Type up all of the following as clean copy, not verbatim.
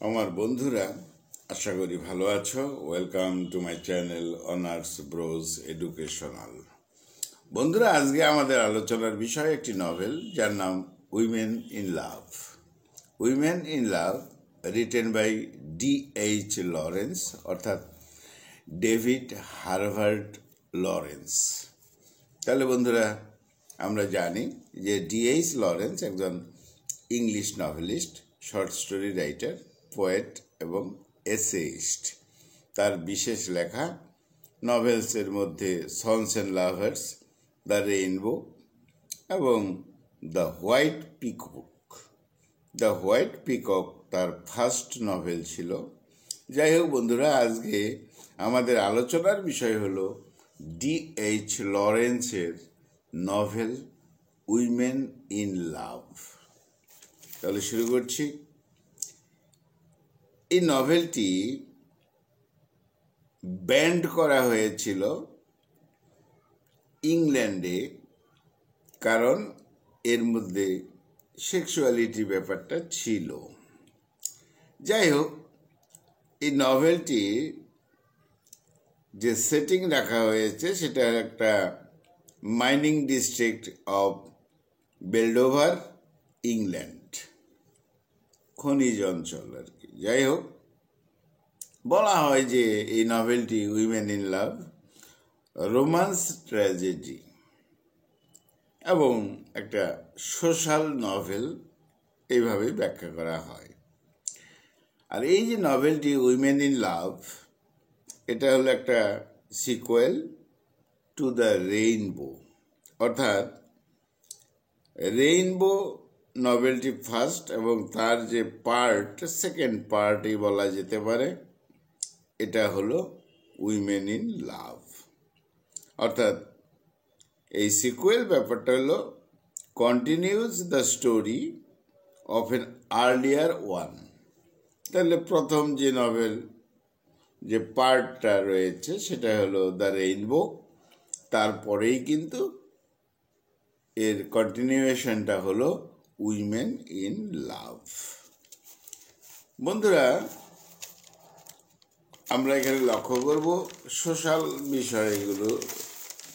আমার বন্ধুরা, আশা করি ভালো আছো। Welcome to my channel honours bros educational. বন্ধুরা, আজকে আমাদের আলোচনার বিষয় একটি নভেল যার নাম Women in Love. Women in Love written by D.H. Lawrence, অর্থাৎ ডেভিড হার্ভার্ট লরেন্স। তাহলে বন্ধুরা, আমরা জানি যে D.H. লরেন্স একজন English novelist, short story writer, poet এবং এসেইস্ট। তার বিশেষ লেখা নভেলসের মধ্যে Sons and Lovers, the Rainbow এবং the White Peacock. The White Peacock তার ফার্স্ট নভেল ছিল। যাই হোক বন্ধুরা, আজকে আমাদের আলোচনার বিষয় হলো D.H. লরেন্সের নভেল উইমেন ইন লাভ। তাহলে শুরু করছি। এই নভেলটি ব্যান্ড করা হয়েছিল ইংল্যান্ডে, কারণ এর মধ্যে সেক্সুয়ালিটি ব্যাপারটা ছিল। যাই হোক, এই নভেলটি যে সেটিং রাখা হয়েছে সেটা একটা মাইনিং ডিস্ট্রিক্ট অফ বেলডোভার, ইংল্যান্ড, খনিজ অঞ্চল আর কি। যাই হোক, বলা হয় যে এই নভেলটি Women in Love romance tragedy এবং একটা সোশ্যাল নভেল, এইভাবে ব্যাখ্যা করা হয়। আর এই যে নভেলটি উইমেন ইন লাভ, এটা হলো একটা সিকুয়েল টু দ্য রেইনবো, অর্থাৎ রেইনবো নভেলটি ফার্স্ট এবং তার যে পার্ট, সেকেন্ড পার্টই বলা যেতে পারে, এটা হলো উইমেন ইন লাভ। অর্থাৎ এই সিকুয়েল ব্যাপারটা হলো continues the story of N earlier one. তাহলে প্রথম যে নভেল, যে পার্টটা রয়েছে সেটা হলো দ্য রেইনবো, তারপরেই কিন্তু এর কন্টিনিউয়েশনটা হলো উইমেন ইন লাভ। বন্ধুরা, আমরা এখানে লক্ষ্য করব সোশ্যাল বিষয়গুলো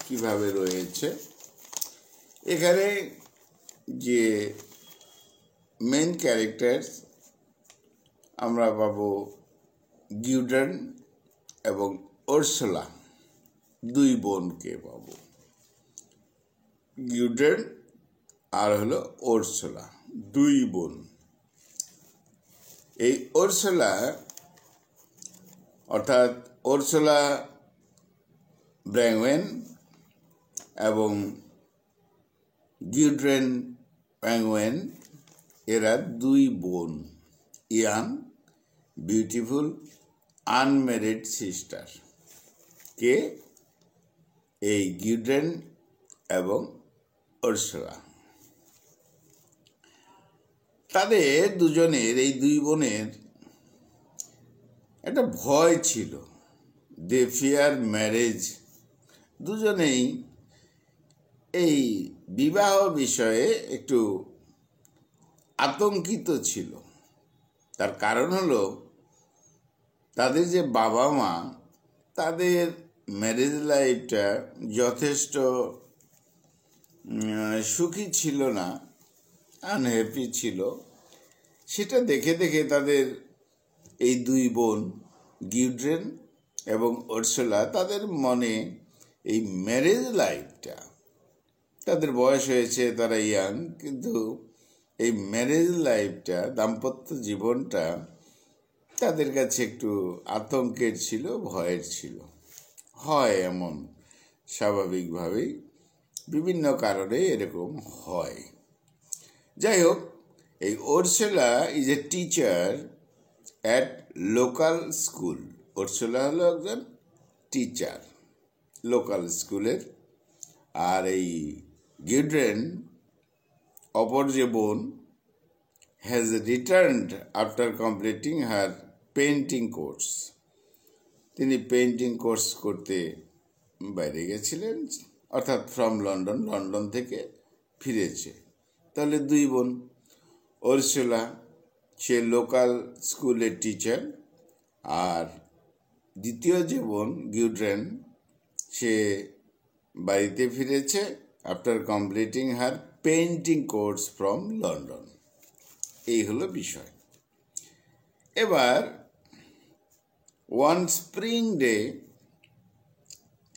কিভাবে রয়েছে। এখানে যে মেন ক্যারেক্টার্স আমরা পাবো গিউডার্ন এবং উর্সুলা, দুই বোনকে পাবো, গিউডার্ন আর হলো উর্সুলা, দুই বোন। এই উর্সুলা অর্থাৎ উর্সুলা ব্র্যাংওয়েন এবং গিউড্রেন ব্র্যাংওয়েন, এরা দুই বোন, ইয়াং, বিউটিফুল, আনম্যারিড সিস্টার। কে? এই গিউড্রেন এবং উর্সুলা। তাদের দুজনের, এই দুই বোনের একটা ভয় ছিল, দে ফিয়ার ম্যারেজ। দুজনেই এই বিবাহ বিষয়ে একটু আতঙ্কিত ছিল। তার কারণ হলো তাদের যে বাবা মা, তাদের ম্যারেজ লাইফটা যথেষ্ট সুখী ছিল না, আনহ্যাপি ছিল। সেটা দেখে দেখে তাদের এই দুই বোন গিউড্রেন এবং উর্সুলা, তাদের মনে এই ম্যারেজ লাইফটা, তাদের বয়স হয়েছে, তারা ইয়াং, কিন্তু এই ম্যারেজ লাইফটা, দাম্পত্য জীবনটা তাদের কাছে একটু আতঙ্কের ছিল, ভয়ের ছিল। হয় এমন, স্বাভাবিকভাবেই বিভিন্ন কারণে এরকম হয়। যাই হোক, এই Ursula is a teacher at local school. Ursula হলো একজন টিচার লোকাল স্কুলের। আর এই গিউড্রেন, অপর যে বোন, has returned after completing her painting course. তিনি পেন্টিং কোর্স করতে বাইরে গেছিলেন, অর্থাৎ ফ্রম লন্ডন, লন্ডন থেকে ফিরেছে। তাহলে দুই বোন, উর্সুলা সে লোকাল স্কুলের টিচার, আর দ্বিতীয় যে বোন গিউড্রেন, সে বাড়িতে ফিরেছে after completing her painting course from London. এই হলো বিষয়। এবার ওয়ান স্প্রিং ডে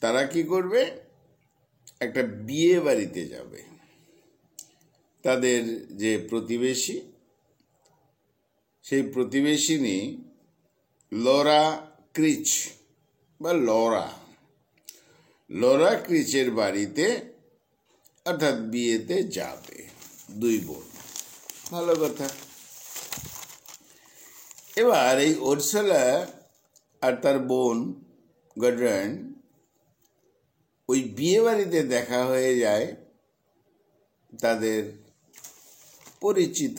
তারা কি করবে, একটা বিয়ে বাড়িতে যাবে। তাদের যে প্রতিবেশী, সেই প্রতিবেশিনী লরা ক্রিচ বা লরা ক্রিচের বাড়িতে অর্থাৎ বিয়েতে যাবে দুই বোন। ভালো কথা। এবার এই উর্সুলা আর তার বোন গড্রেন ওই বিয়ে বাড়িতে দেখা হয়ে যায় তাদের পরিচিত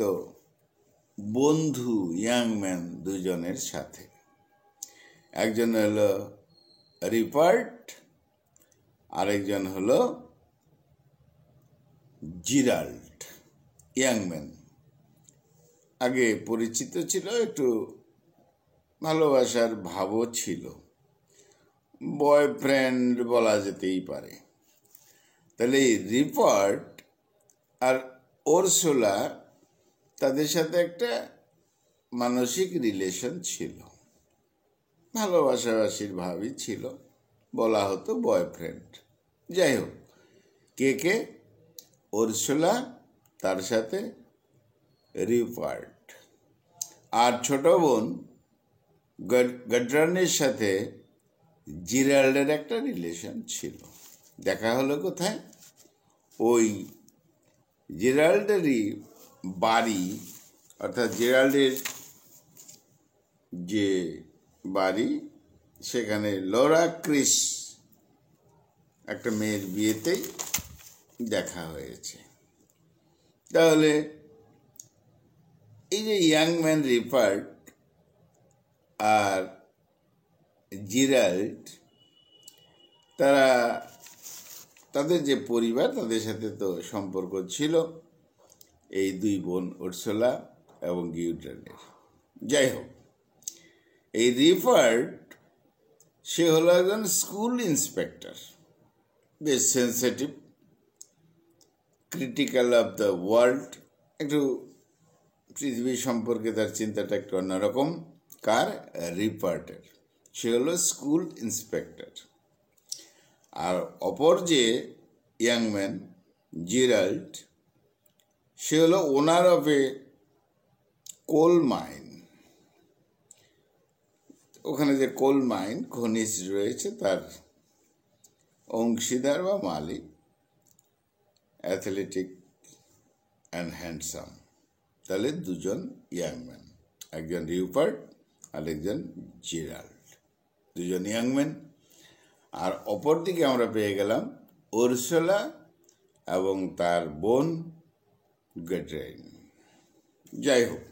বন্ধু ইয়াংম্যান দুজনের সাথে। একজন হলো রিপার্ট, আরেকজন হলো জিরাল্ড। ইয়াংম্যান আগে পরিচিত ছিল, একটু ভালোবাসার ভাবও ছিল, বয়ফ্রেন্ড বলা যেতেই পারে। তাহলে রিপার্ট আর উর্সুলা তাদের সাথে একটা মানসিক রিলেশন ছিল, ভালোবাসাবাসির ভাবই ছিল, বলা হতো বয়ফ্রেন্ড। যাই হোক, কে উর্সুলা, তার সাথে রিপার্ট, আর ছোট বোন গড্রানের সাথে জিরাল্ডের একটা রিলেশন ছিল। দেখা হলো কোথায়, ওই জেরাল্ডেরই বাড়ি, অর্থাৎ জেরাল্ডের যে বাড়ি, সেখানে লরা ক্রিস একটা মেয়ের বিয়েতেই দেখা হয়েছে। তাহলে এই যে ইয়াংম্যান রিপার্ট আর জিরাল্ড, তারা তাদের যে পরিবার, তাদের সাথে তো সম্পর্ক ছিল এই দুই বোন উর্সুলা এবং গিউড্রেনের। যাই হোক, এই রিপার্ট সে হলো একজন স্কুল ইন্সপেক্টর, বেশ sensitive, critical of the world, একটু পৃথিবী সম্পর্কে তার চিন্তাটা একটু অন্যরকম। কার? রিপার্টের। সে হলো স্কুল ইন্সপেক্টর। আর অপর যে ইয়াংম্যান জিরাল্ড, সে হলো ওনার অফ এ কোল মাইন। ওখানে যে কোল মাইন, খনিজ রয়েছে, তার অংশীদার বা মালিক, অ্যাথলেটিক অ্যান্ড হ্যান্ডসাম। তাহলে দুজন ইয়াংম্যান, একজন রিপার্ট আর একজন জিরাল্ড, দুজন ইয়াংম্যান। আর অপরদিকে আমরা পেয়ে গেলাম উর্সুলা এবং তার বোন গড্রেন। যাই হোক,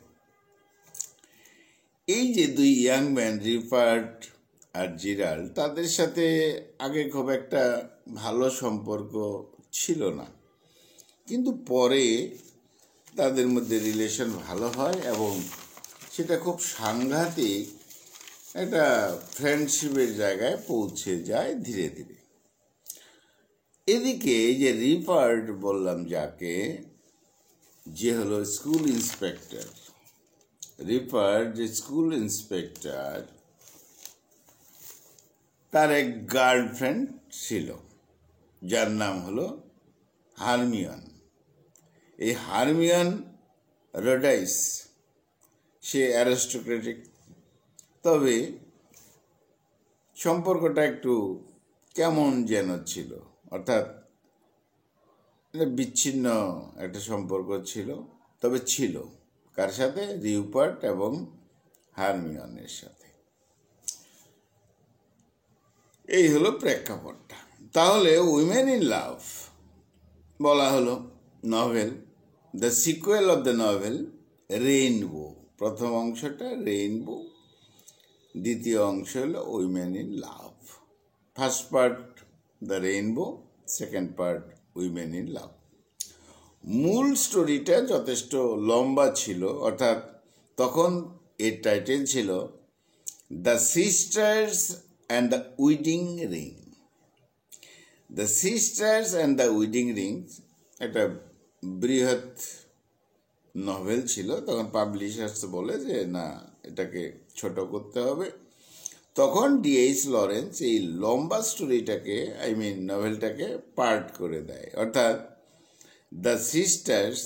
এই যে দুই ইয়াংম্যান রিপার্ট আর জিরাল্ড, তাদের সাথে আগে খুব একটা ভালো সম্পর্ক ছিল না, কিন্তু পরে তাদের মধ্যে রিলেশন ভালো হয় এবং সেটা খুব সাংঘাতিক একটা ফ্রেন্ডশিপের জায়গায় পৌঁছে যায় ধীরে ধীরে। এদিকে এই যে রিপার্ট বললাম যাকে, যে হলো স্কুল ইন্সপেক্টর, রিপার্ট যে স্কুল ইন্সপেক্টর, তার এক গার্লফ্রেন্ড ছিল যার নাম হলো হারমিয়ন। এই হারমিয়ন রোডাইস, সে অ্যারিস্টোক্রেটিক, তবে সম্পর্কটা একটু কেমন যেন ছিল, অর্থাৎ বিচ্ছিন্ন একটা সম্পর্ক ছিল, তবে ছিল। কার সাথে? রিপার্ট এবং হারমিয়নের সাথে। এই হলো প্রেক্ষাপটটা। তাহলে উইমেন ইন লাভ বলা হলো novel, the sequel of the novel rainbow. প্রথম অংশটা রেইনবো, দ্বিতীয় অংশ হলো women in love. First part the rainbow, second part women in লাভ। মূল স্টোরিটা যথেষ্ট লম্বা ছিল, অর্থাৎ তখন এর টাইটেল ছিল the sisters and the weeding ring. The sisters and the weeding ring একটা বৃহৎ নভেল ছিল। তখন পাবলিশার্স বলে যে না, এটাকে ছোট করতে হবে। তখন ডিএইচ লরেন্স এই লম্বা স্টোরিটাকে নভেলটাকে পার্ট করে দেয়, অর্থাৎ দ্য সিস্টার্স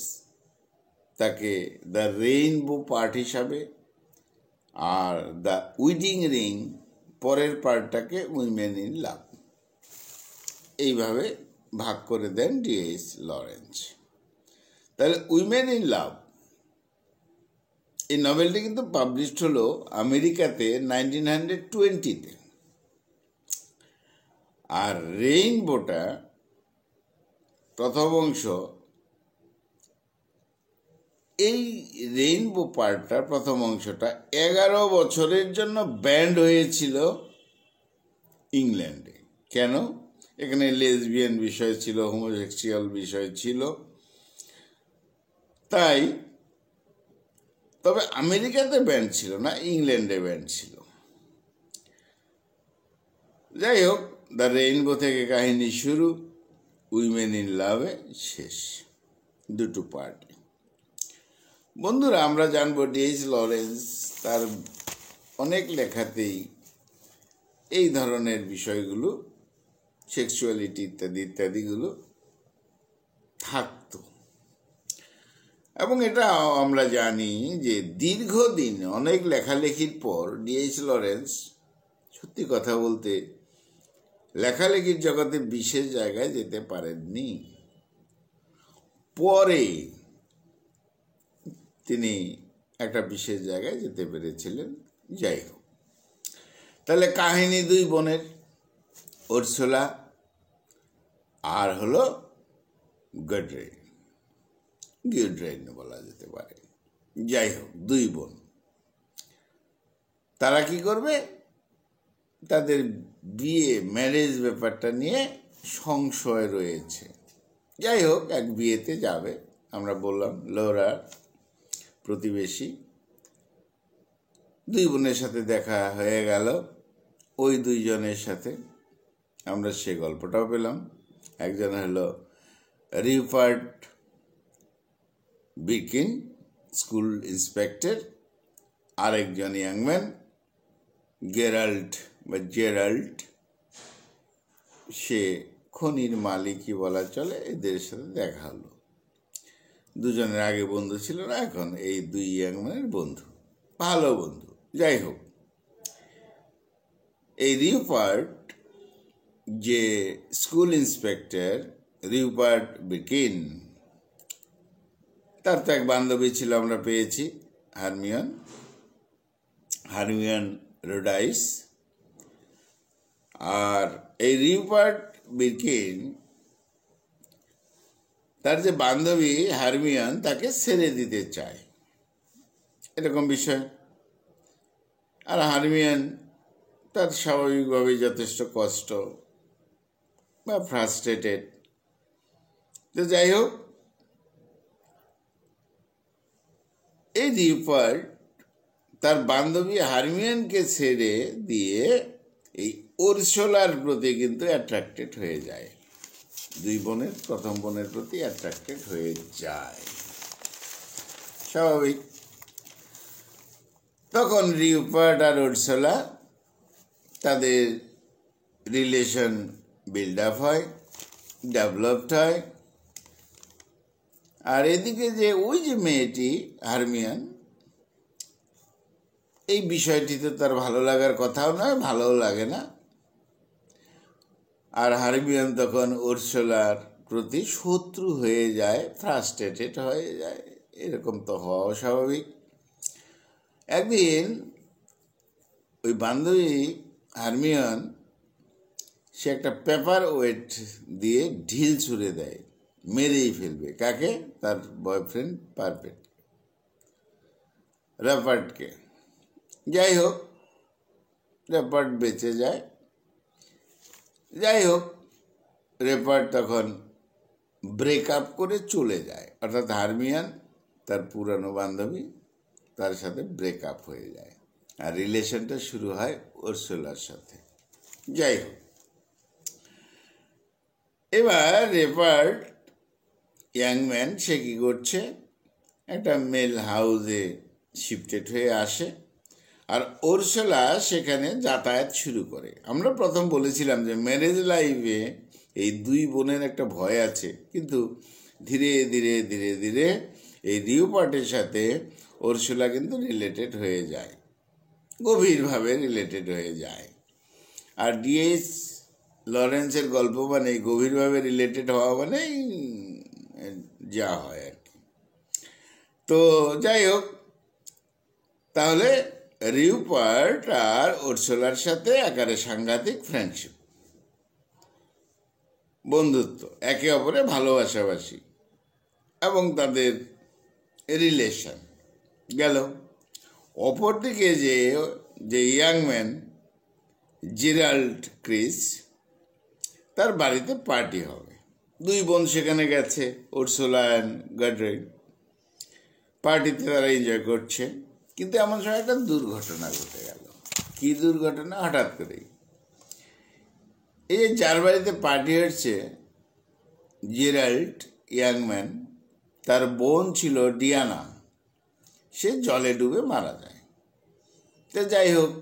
তাকে দ্য রেইনবো পার্ট হিসাবে, আর দ্য উইডিং রিং পরের পার্টটাকে উইমেন ইন লাভ, এইভাবে ভাগ করে দেন ডিএইচ লরেন্স। তাহলে উইমেন ইন লাভ এই নভেলটি কিন্তু পাবলিশড হলো আমেরিকাতে 1920-তে, আর রেইনবোটা প্রথম অংশ, এই রেইনবো পার্টটা প্রথম অংশটা 11 বছরের জন্য ব্যান্ড হয়েছিল ইংল্যান্ডে। কেন? এখানে লেসবিয়ান বিষয় ছিল, হোমোসেক্সুয়াল বিষয় ছিল, তাই। তবে আমেরিকাতে ব্যান্ড ছিল না, ইংল্যান্ডে ব্যান্ড ছিল। যাই হোক, দ্য রেইনবো থেকে কাহিনী শুরু, উইমেন ইন লাভে শেষ, দুটো পার্ট। বন্ধুরা, আমরা জানবো ডিএইচ লরেন্স তার অনেক লেখাতেই এই ধরনের বিষয়গুলো, সেক্সুয়ালিটি ইত্যাদি ইত্যাদিগুলো থাকতো। এবং এটা আমরা জানি যে দীর্ঘদিন অনেক লেখালেখির পর ডিএইচ লরেন্স সত্যি কথা বলতে লেখালেখির জগতে বিশেষ জায়গায় যেতে পারেননি। পরে তিনি একটা বিশেষ জায়গায় যেতে পেরেছিলেন। যাই হোক, তাহলে কাহিনী দুই বোনের, উর্সুলা আর হলো গিউড্রেইন বলা যেতে পারে। যাই হোক, দুই বোন, তারা কি করবে? তাদের বিয়ে, ম্যারেজ ব্যাপারটা নিয়ে সংশয় রয়েছে। যাই হোক, এক বিয়েতে যাবে, আমরা বললাম লোরার প্রতিবেশী, দুই বোনের সাথে দেখা হয়ে গেল। ওই দুইজনের সাথে আমরা সে গল্পটাও পেলাম। একজন হলো রিপার্ট বিকিন, স্কুল ইন্সপেক্টর, আরেকজন ইয়াংম্যান জেরাল্ড, সে খনির মালিকই বলা চলে। এদের সাথে দেখা হলো। দুজনের আগে বন্ধু ছিল না, এখন এই দুই ইয়াংম্যানের বন্ধু, ভালো বন্ধু। যাই হোক, এই রিপার্ট যে স্কুল ইন্সপেক্টর রিপার্ট বিকিন, তার তো এক বান্ধবী ছিল, আমরা পেয়েছি হারমিয়ন রোডাইস। আর এই রিপার্ট বিকিন তার যে বান্ধবী হারমিয়ন, তাকে ছেড়ে দিতে চায়, এরকম বিষয়। আর হারমিয়ন তার স্বাভাবিকভাবেই যথেষ্ট কষ্ট বা ফ্রাস্ট্রেটেড। তো যাই হোক, এই রিপার্ট তার বান্ধবী হারমিয়নকে ছেড়ে দিয়ে এই উর্সুলার প্রতি কিন্তু অ্যাট্রাক্টেড হয়ে যায়। দুই বোনের প্রথম বোনের প্রতি অ্যাট্রাক্টেড হয়ে যায়, স্বাভাবিক। তখন রিপার্ট আর উর্সুলা, তাদের রিলেশন বিল্ড আপ হয়, ডেভেলপড হয়। আর এদিকে যে ওই যে মেয়েটি হারমিয়ন, এই বিষয়টিতে তার ভালো লাগার কথাও নয়, ভালোও লাগে না। আর হারমিয়ন তখন উর্সুলার প্রতি শত্রু হয়ে যায়, ফ্রাস্ট্রেটেড হয়ে যায়। এরকম তো হওয়া স্বাভাবিক। একদিন ওই বান্ধবী হারমিয়ন, সে একটা পেপার ওয়েট দিয়ে ঢিল ছুঁড়ে দেয়, মেরেই ফেলবে। কাকে? তার বয়ফ্রেন্ড রেপার্টকে। যাই হোক, রেপার্ট বেঁচে যায়। যাই হোক, রেপার্ট তখন ব্রেকআপ করে চলে যায়, অর্থাৎ হারমিয়ন তার পুরানো বান্ধবী তার সাথে ব্রেকআপ হয়ে যায়, আর রিলেশনটা শুরু হয় উর্সুলার সাথে। যাই হোক, এবার রেপার্ট ইয়াংম্যান সে কী করছে, একটা মেল হাউসে শিফটেড হয়ে আসে, আর উর্সুলা সেখানে যাতায়াত শুরু করে। আমরা প্রথম বলেছিলাম যে ম্যারেজ লাইফে এই দুই বোনের একটা ভয় আছে, কিন্তু ধীরে ধীরে ধীরে ধীরে এই রিউপার্টের সাথে উর্সুলা কিন্তু রিলেটেড হয়ে যায়, গভীরভাবে রিলেটেড হয়ে যায়। আর ডিএস লরেন্সের গল্প মানে গভীরভাবে রিলেটেড হওয়া মানেই যা হয় আর কি। তো যাই হোক, তাহলে রিউপার্ট আর উর্সুলার সাথে একেবারে সাংঘাতিক ফ্রেন্ডশিপ, বন্ধুত্ব, একে অপরে ভালোবাসাবাসি এবং তাদের রিলেশন গেল। অপরদিকে যে ইয়াংম্যান জেরাল্ড ক্রিস, তার বাড়িতে পার্টি হবে। দুই বোন সেখানে গেছে, উর্সুলা অ্যান্ড গাডরিন। পার্টিতে তারা এনজয় করছে, কিন্তু এমন সময় একটা দুর্ঘটনা ঘটে গেল। কি দুর্ঘটনা? হঠাৎ করেই এই যে যার বাড়িতে পার্টি হচ্ছে, জেরাল্ড ইয়াংম্যান, তার বোন ছিল ডিয়ানা, সে জলে ডুবে মারা যায়। তো যাই হোক,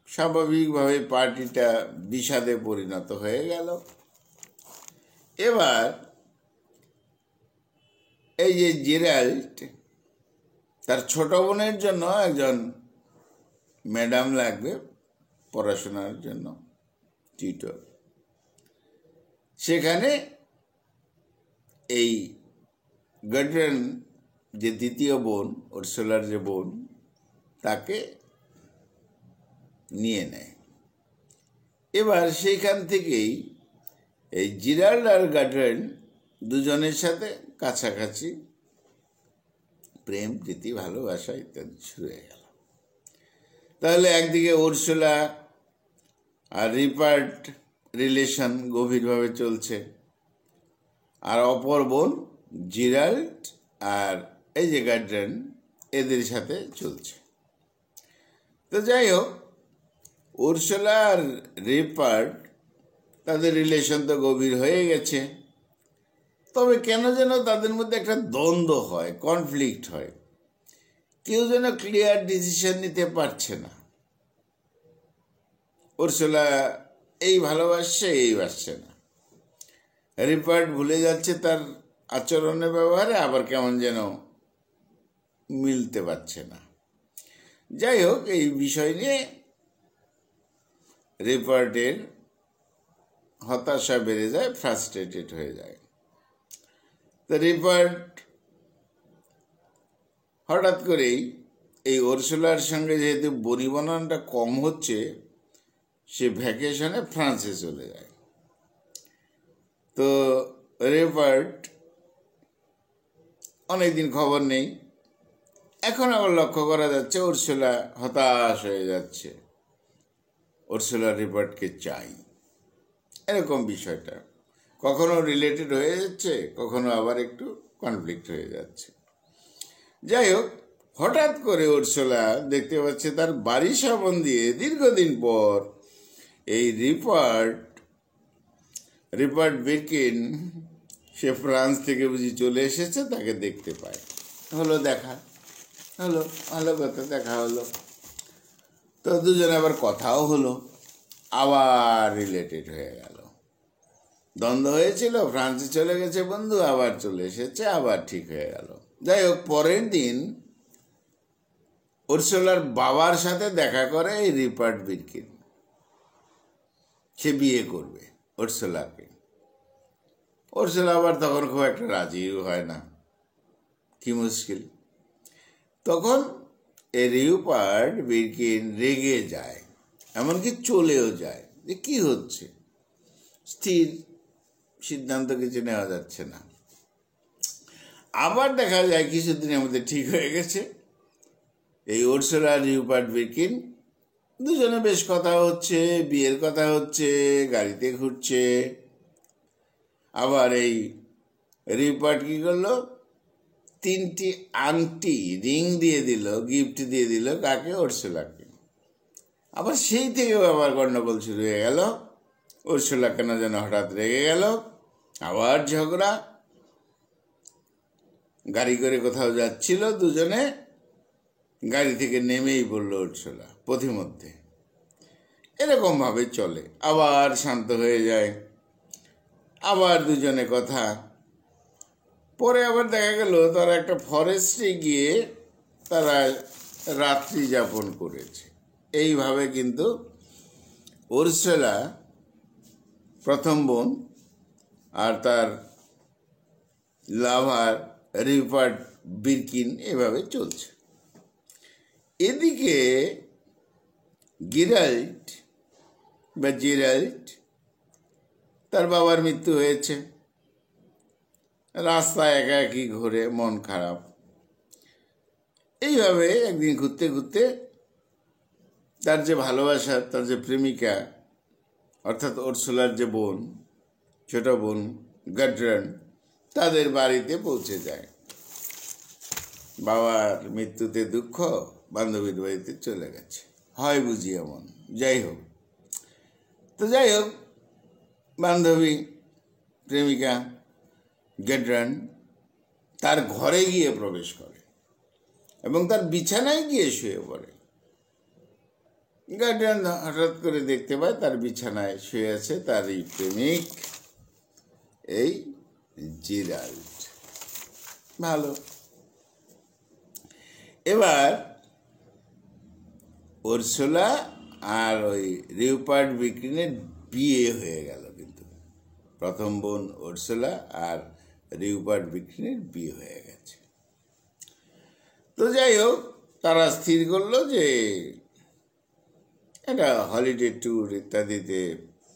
স্বাভাবিকভাবে পার্টিটা বিষাদে পরিণত হয়ে গেল। এবার এই যে জেরাল্ড, তার ছোট বোনের জন্য একজন ম্যাডাম লাগবে পড়াশোনার জন্য, টিউটর। সেখানে এই গাডরিন, যে দ্বিতীয় বোন, উর্সুলার যে বোন, তাকে নিয়ে নেয়। এবার সেইখান থেকেই এই জেরাল্ড আর গাডরিন দুজনের সাথে কাছাকাছি প্রেম, প্রীতি, ভালোবাসা ইত্যাদি শুরু হয়ে গেল। তাহলে একদিকে উর্সুলা আর রিপার্ট রিলেশন গভীরভাবে চলছে, আর অপর বোন জেরাল্ড আর এই যে গাডরিন, এদের সাথে চলছে। তো যাই হোক, উর্সুলা আর রিপার্ট তাদের রিলেশন তো গভীর হয়ে গেছে, তবে কেন যেন তাদের মধ্যে একটা দ্বন্দ্ব হয়, কনফ্লিক্ট হয়। কেউ যেন ক্লিয়ার ডিসিশন নিতে পারছে না। উর্সুলা এই ভালোবাসছে, এই বাসছে না। রিপার্ট ভুলে যাচ্ছে তার আচরণে, ব্যবহারে, আবার কেমন যেন মিলতে পারছে না। যাই হোক, এই বিষয় নিয়ে রিপার্টের হতাশা বেড়ে যায়, ফ্রাস্ট্রেটেড হয়ে যায়। তো রিপার্ট হঠাৎ করেই এই উর্সুলার সঙ্গে যেহেতু বনিবনানটা কম হচ্ছে, সে ভ্যাকেশনে ফ্রান্সে চলে যায়। তো রিপার্ট অনেকদিন খবর নেই। এখন আবার লক্ষ্য করা যাচ্ছে উর্সুলা হতাশ হয়ে যাচ্ছে, উর্সুলা রিপার্টকে চাই, এরকম বিষয়টা কখনো রিলেটেড হয়ে যাচ্ছে, কখনো আবার একটু কনফ্লিক্ট হয়ে যাচ্ছে। যাই হোক, হঠাৎ করে উর্সুলা দেখতে পাচ্ছে তার বাড়ি সামন দিয়ে দীর্ঘদিন পর এই রিপার্ট বিরকিন, সে ফ্রান্স থেকে বুঝি চলে এসেছে, তাকে দেখতে পায়। হলো দেখা, হলো ভালো কথা, দেখা হলো। তো দুজনে আবার কথাও হলো, আবার রিলেটেড হয়ে গেল। দ্বন্দ্ব হয়েছিল, ফ্রান্সে চলে গেছে বন্ধু, আবার চলে এসেছে, আবার ঠিক হয়ে গেল। যাই হোক, পরের দিন উর্সুলার বাবার সাথে দেখা করে এই রিপার্ট বিরকিন। সে বিয়ে করবে উর্সুলাকে। উর্সুলা আবার তখন খুব একটা রাজিও হয় না, কি মুশকিল। তখন এই রিপার্ট বিরকিন রেগে যায়, এমনকি চলেও যায়, যে কি হচ্ছে, স্থির সিদ্ধান্ত কিছু নেওয়া যাচ্ছে না। আবার দেখা যায় কিছুদিনের মধ্যে ঠিক হয়ে গেছে। এই উর্সুলা আর রিপার্ট বিরকিন দুজনে বেশ কথা হচ্ছে, বিয়ের কথা হচ্ছে, গাড়িতে ঘুরছে। আবার এই রিপার্ট কি করলো, 3টি আংটি রিং দিয়ে দিল, গিফট দিয়ে দিল কাকে? উর্সুলাকে। আবার সেই থেকেও আবার গন্ডগোল শুরু হয়ে গেল। উর্সুলা কেন যেন হঠাৎ রেগে গেল, আবার ঝগড়া। গাড়ি করে কোথাও যাচ্ছিল, দুজনে গাড়ি থেকে নেমেই পড়ল উর্সুলা পথিমধ্যে। এরকমভাবে চলে, আবার শান্ত হয়ে যায়, আবার দুজনে কথা। পরে আবার দেখা গেল তারা একটা ফরেস্টে গিয়ে তারা রাত্রি যাপন করেছে। এইভাবে কিন্তু উর্সুলা প্রথম বোন আর তার লাভার রিপার্ট বিরকিন এভাবে চলছে। এদিকে গেরাল্ট বা জেরাল্ড, তার বাবার মৃত্যু হয়েছে। রাস্তায় একাকী ঘুরে, মন খারাপ। এইভাবে একদিন ঘুরতে ঘুরতে তার যে ভালোবাসার, তার যে প্রেমিকা, অর্থাৎ উর্সুলার যে বোন, ছোট বোন গাড্রান, তাদের বাড়িতে পৌঁছে যায়। বাবার মৃত্যুতে দুঃখ, বান্ধবীর বাড়িতে চলে গেছে, হয় বুঝি এমন। যাই হোক, বান্ধবী প্রেমিকা গাড্রান তার ঘরে গিয়ে প্রবেশ করে এবং তার বিছানায় গিয়ে শুয়ে পড়ে। গাড্রান হঠাৎ করে দেখতে পায় তার বিছানায় শুয়ে আছে তার এই প্রেমিক, এই জেরাল্ড। ভালো। এবার উর্সুলা আর ওই রিপার্ট বিরকিনের বিয়ে হয়ে গেল। কিন্তু প্রথম বোন উর্সুলা আর রিপার্ট বিরকিনের বিয়ে হয়ে গেছে। তো যাই হোক, তারা স্থির করলো যে একটা হলিডে ট্যুর ইত্যাদিতে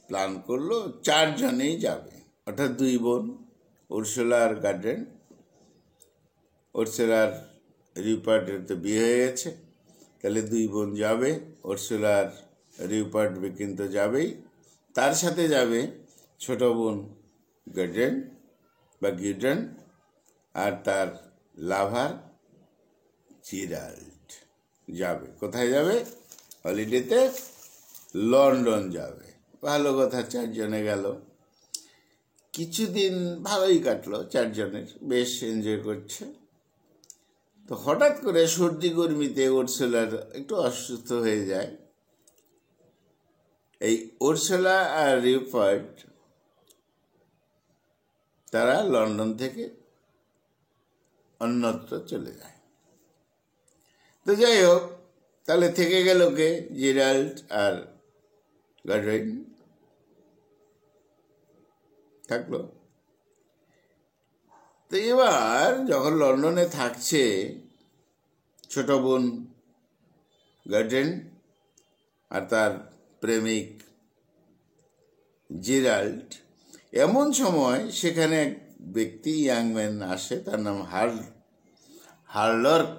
প্ল্যান করলো। 4 জনেই যাবে, অর্থাৎ 2 বোন, উর্সুলা আর গাড্রান। উর্সুলার রিপার্টের তো বিয়ে হয়ে গেছে, তাহলে 2 বোন যাবে। উর্সুলার রিপার্ট বিরকিন তো যাবেই, তার সাথে যাবে ছোট বোন গাড্রান বা গিড্রান আর তার লাভার জেরাল্ড যাবে। কোথায় যাবে? হলিডেতে লন্ডন যাবে। ভালো কথা, 4 জনে গেল। কিছুদিন ভালোই কাটলো 4 জনের, বেশ এনজয় করছে। তো হঠাৎ করে সর্দি গরমিতে উর্সুলার একটু অসুস্থ হয়ে যায়। এই উর্সুলা আর রিপার্ট তারা লন্ডন থেকে অন্যত্র চলে যায়। তো যাই হোক, তাহলে থেকে গেল কে? জেরাল্ড আর গাড্রান থাকলো। তো এবার যখন লন্ডনে থাকছে ছোট বোন গাড্রান আর তার প্রেমিক জেরাল্ড, এমন সময় সেখানে এক ব্যক্তি, ইয়াংম্যান আসে, তার নাম হারলক।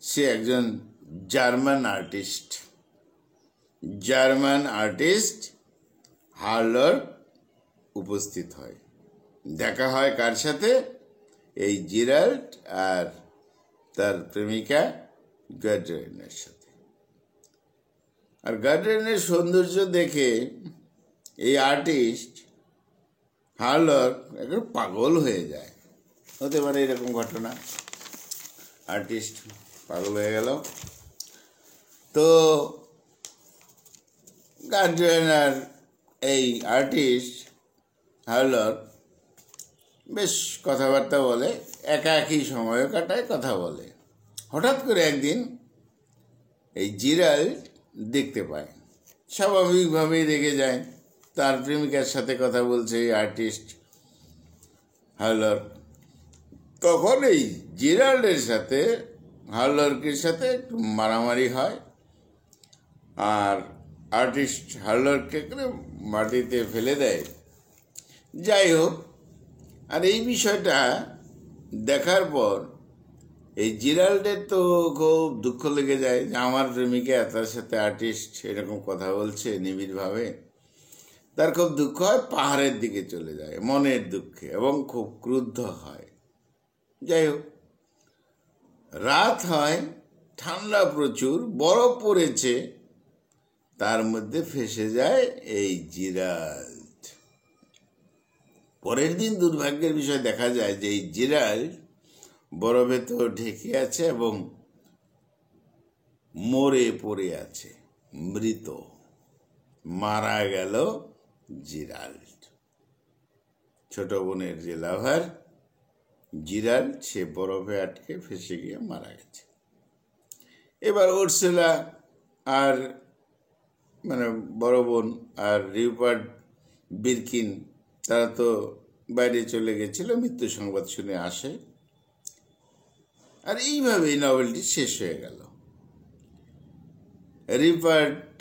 সে একজন জার্মান আর্টিস্ট হারলক উপস্থিত হয়। দেখা হয় কার সাথে? এই জেরাল্ড আর তার প্রেমিকা গাড্রানের সাথে। আর গাড্রানের সৌন্দর্য দেখে এই আর্টিস্ট হারলক একটু পাগল হয়ে যায়। হতে পারে এরকম ঘটনা, আর্টিস্ট পাগল হয়ে গেল। তো গাড্রান আর এই আর্টিস্ট হারলক বেশ কথাবার্তা বলে, একাকী সময়ও কাটায়, কথা বলে। হঠাৎ করে একদিন এই জেরাল্ড দেখতে পায়, স্বাভাবিকভাবেই রেগে যায়। তার প্রেমিকার সাথে কথা বলছে এই আর্টিস্ট হারলক। তখন এই জেরাল্ডের সাথে হারলকের সাথে একটু মারামারি হয়, আর আর্টিস্ট হারলককে মাটিতে ফেলে দেয়। যাই হোক, আর এই বিষয়টা দেখার পর এই জেরাল্ডের তো খুব দুঃখ লেগে যায় যে আমার প্রেমিকা তার সাথে আর্টিস্ট এরকম কথা বলছে নিবিড়ভাবে। তার খুব দুঃখ হয়, পাহাড়ের দিকে চলে যায় মনের দুঃখে এবং খুব ক্রুদ্ধ হয়। যাই হোক, রাত হয়, ঠান্ডা প্রচুর, বরফ পড়েছে, তার মধ্যে ফেসে যায় এই জিরাল্ড। পরের দিন দুর্ভাগ্যের বিষয় দেখা যায় যে এই জিরাল্ড বরফে তো ঢেকে আছে এবং মরে পড়ে আছে, মৃত, মারা গেল জিরাল্ড। ছোট বোনের যে লাভার জিরাল্ড, সে বরফে আটকে ফেসে গিয়ে মারা গেছে। এবার উর্সুলা আর বড় বোন আর রিউপার্ট বিরকিন তারা তো বাইরে চলে গেছিল, মৃত্যু সংবাদ শুনে আসে। আর এইভাবেই নভেলটি শেষ হয়ে গেল। রিউপার্ট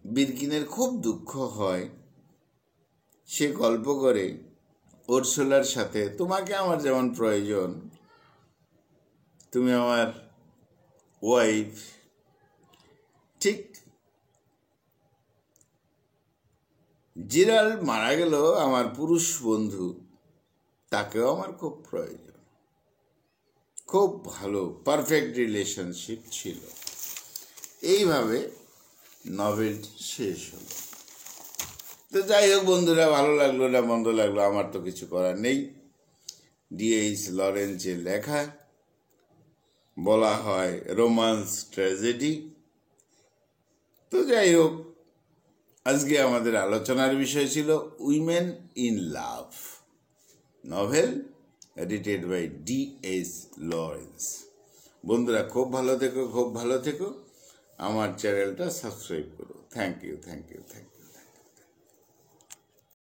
বিরকিনের খুব দুঃখ হয়, সে গল্প করে উর্সুলার সাথে, তোমাকে আমার যেমন প্রয়োজন, তুমি আমার ওয়াইফ, ঠিক জিরাল্ড মারা গেল আমার পুরুষ বন্ধু, তাকেও আমার খুব প্রয়োজন। খুব ভালো পারফেক্ট রিলেশনশিপ ছিল। এইভাবে নভেলটি শেষ হলো। তো যাই হোক বন্ধুরা, ভালো লাগলো না মন্দ লাগলো, আমার তো কিছু করার নেই। D.H. লরেন্সের লেখা, বলা হয় রোমান্স ট্র্যাজেডি। তো যাই হোক, আজকে আমাদের আলোচনার বিষয় ছিল women in love, novel edited by D.H. Lawrence. বন্ধুরা খুব ভালো থেকো, খুব ভালো থেকো। আমার চ্যানেলটা সাবস্ক্রাইব করো। Thank you, thank you, thank you.